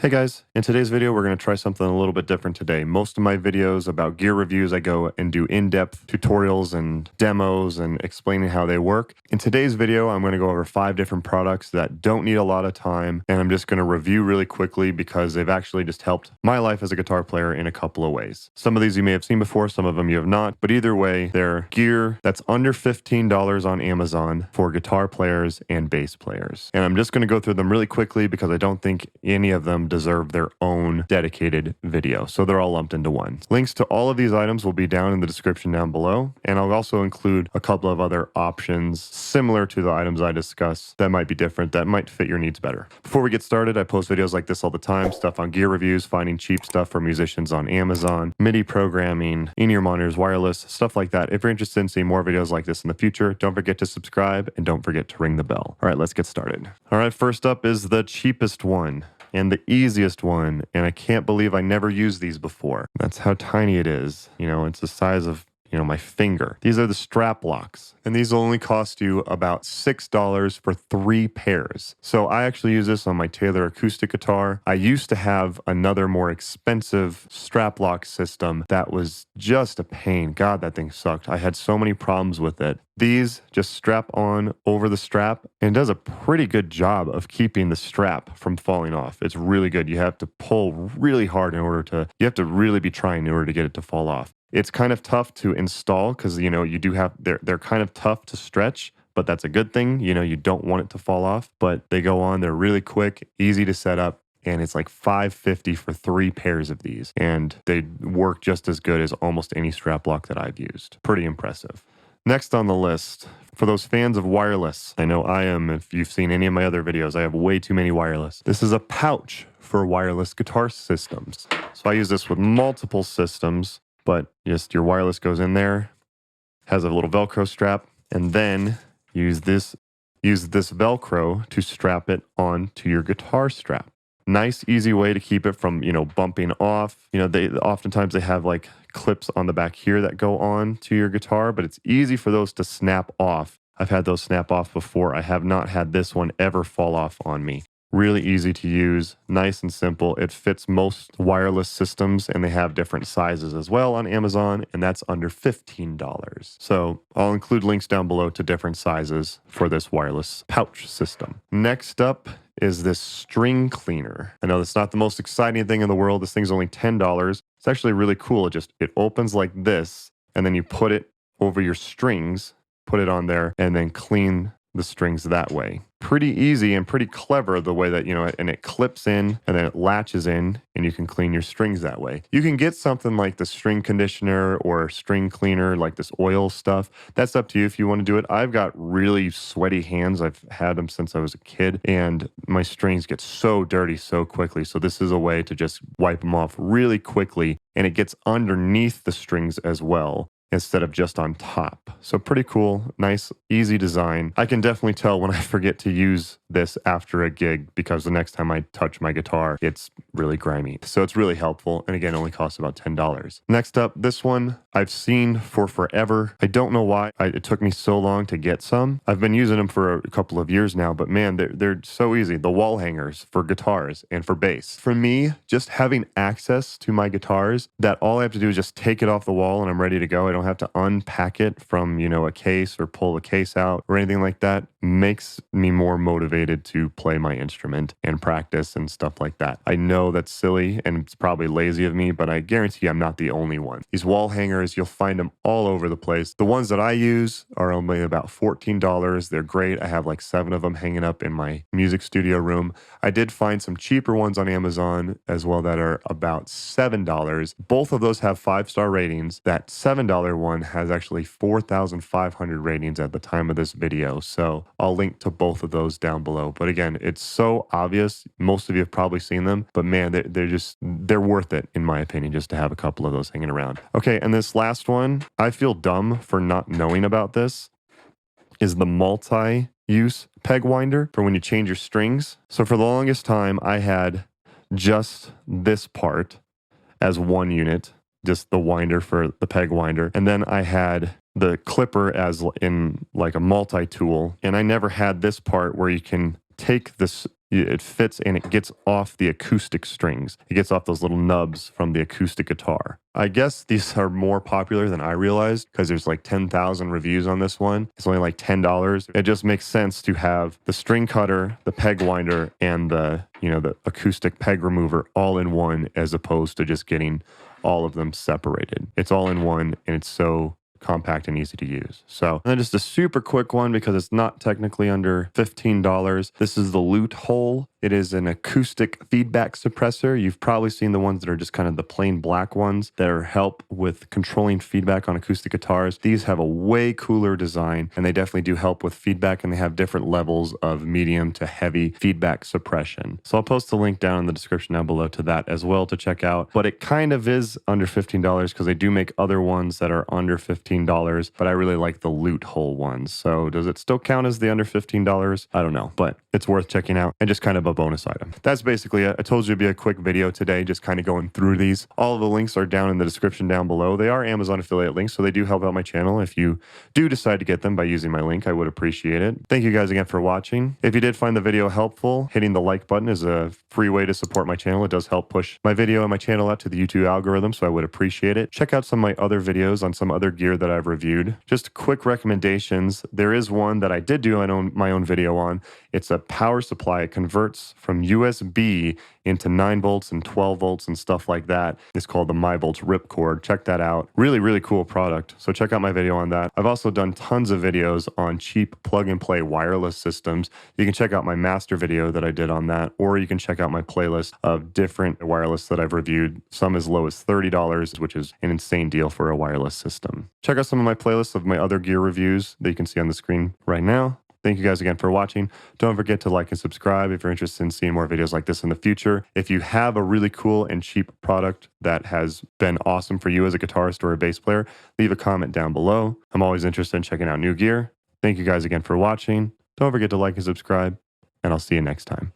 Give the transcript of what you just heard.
Hey guys, in today's video we're going to try something a little bit different today. Most of my videos about gear reviews, I go and do in-depth tutorials and demos and explaining how they work. In today's video I'm going to go over 5 different products that don't need a lot of time, and I'm just going to review really quickly because they've actually just helped my life as a guitar player in a couple of ways. Some of these you may have seen before, some of them you have not, but either way they're gear that's under $15 on Amazon for guitar players and bass players. And I'm just going to go through them really quickly because I don't think any of them deserve their own dedicated video, so they're all lumped into one. Links to all of these items will be down in the description down below, and I'll also include a couple of other options similar to the items I discuss that might be different, that might fit your needs better. Before we get started, I post videos like this all the time, stuff on gear reviews, finding cheap stuff for musicians on Amazon, MIDI programming, in-ear monitors, wireless, stuff like that. If you're interested in seeing more videos like this in the future, don't forget to subscribe and don't forget to ring the bell. All right, let's get started. All right, first up is the cheapest one and the easiest one, and I can't believe I never used these before. That's how tiny it is. You know, it's the size of, my finger. These are the strap locks, and these will only cost you about $6 for 3 pairs. So I actually use this on my Taylor acoustic guitar. I used to have another more expensive strap lock system that was just a pain. God, that thing sucked. I had so many problems with it. These just strap on over the strap and does a pretty good job of keeping the strap from falling off. It's really good. You have to pull really hard you have to really be trying in order to get it to fall off. It's kind of tough to install because, they're kind of tough to stretch, but that's a good thing. You don't want it to fall off, but they go on. They're really quick, easy to set up, and it's like $5.50 for 3 pairs of these. And they work just as good as almost any strap lock that I've used. Pretty impressive. Next on the list, for those fans of wireless, I know I am. If you've seen any of my other videos, I have way too many wireless. This is a pouch for wireless guitar systems. So I use this with multiple systems, but just your wireless goes in there, has a little Velcro strap, and then use this Velcro to strap it onto your guitar strap. Nice, easy way to keep it from, bumping off. Oftentimes they have like clips on the back here that go on to your guitar, but it's easy for those to snap off. I've had those snap off before. I have not had this one ever fall off on me. Really easy to use, nice and simple. It fits most wireless systems, and they have different sizes as well on Amazon, and that's under $15. So I'll include links down below to different sizes for this wireless pouch system. Next up is this string cleaner. I know that's not the most exciting thing in the world. This thing's only $10. It's actually really cool. It opens like this, and then you put it over your strings, put it on there, and then clean the strings that way. Pretty easy and pretty clever the way that, and it clips in and then it latches in, and you can clean your strings that way. You can get something like the string conditioner or string cleaner, like this oil stuff. That's up to you if you want to do it. I've got really sweaty hands. I've had them since I was a kid, and my strings get so dirty so quickly. So this is a way to just wipe them off really quickly, and it gets underneath the strings as well, instead of just on top. So pretty cool, nice, easy design. I can definitely tell when I forget to use this after a gig because the next time I touch my guitar, it's really grimy. So it's really helpful, and again, only costs about $10. Next up, this one I've seen for forever. I don't know why it took me so long to get some. I've been using them for a couple of years now, but man, they're so easy. The wall hangers for guitars and for bass. For me, just having access to my guitars, that all I have to do is just take it off the wall and I'm ready to go. I don't have to unpack it from, a case or pull the case out or anything like that. Makes me more motivated to play my instrument and practice and stuff like that. I know that's silly and it's probably lazy of me, but I guarantee I'm not the only one. These wall hangers, you'll find them all over the place. The ones that I use are only about $14. They're great. I have like 7 of them hanging up in my music studio room. I did find some cheaper ones on Amazon as well that are about $7. Both of those have 5-star ratings. That $7 one has actually 4,500 ratings at the time of this video. So I'll link to both of those down below. But again, it's so obvious. Most of you have probably seen them, but man, they're worth it in my opinion, just to have a couple of those hanging around. Okay, and this last one, I feel dumb for not knowing about this, is the multi-use peg winder for when you change your strings. So for the longest time, I had just this part as one unit, just the winder for the peg winder. And then I had the clipper as in like a multi-tool. And I never had this part where you can take this it fits and it gets off the acoustic strings. It gets off those little nubs from the acoustic guitar. I guess these are more popular than I realized because there's like 10,000 reviews on this one. It's only like $10. It just makes sense to have the string cutter, the peg winder, and the acoustic peg remover all in one, as opposed to just getting all of them separated. It's all in one, and it's so compact and easy to use. So, and then just a super quick one because it's not technically under $15. This is the Lute hole. It is an acoustic feedback suppressor. You've probably seen the ones that are just kind of the plain black ones that help with controlling feedback on acoustic guitars. These have a way cooler design, and they definitely do help with feedback, and they have different levels of medium to heavy feedback suppression. So I'll post the link down in the description down below to that as well to check out. But it kind of is under $15 because they do make other ones that are under $15, but I really like the Lute hole ones. So does it still count as the under $15? I don't know, but it's worth checking out and just kind of a bonus item. That's basically it. I told you it'd be a quick video today, just kind of going through these. All of the links are down in the description down below. They are Amazon affiliate links, so they do help out my channel. If you do decide to get them by using my link, I would appreciate it. Thank you guys again for watching. If you did find the video helpful, hitting the like button is a free way to support my channel. It does help push my video and my channel out to the YouTube algorithm, so I would appreciate it. Check out some of my other videos on some other gear that I've reviewed. Just quick recommendations. There is one that I did do my own video on. It's a power supply. It converts from USB into 9 volts and 12 volts and stuff like that. It's called the MyVolts Ripcord. Check that out. Really, really cool product. So check out my video on that. I've also done tons of videos on cheap plug-and-play wireless systems. You can check out my master video that I did on that, or you can check out my playlist of different wireless that I've reviewed, some as low as $30, which is an insane deal for a wireless system. Check out some of my playlists of my other gear reviews that you can see on the screen right now. Thank you guys again for watching. Don't forget to like and subscribe if you're interested in seeing more videos like this in the future. If you have a really cool and cheap product that has been awesome for you as a guitarist or a bass player, leave a comment down below. I'm always interested in checking out new gear. Thank you guys again for watching. Don't forget to like and subscribe, and I'll see you next time.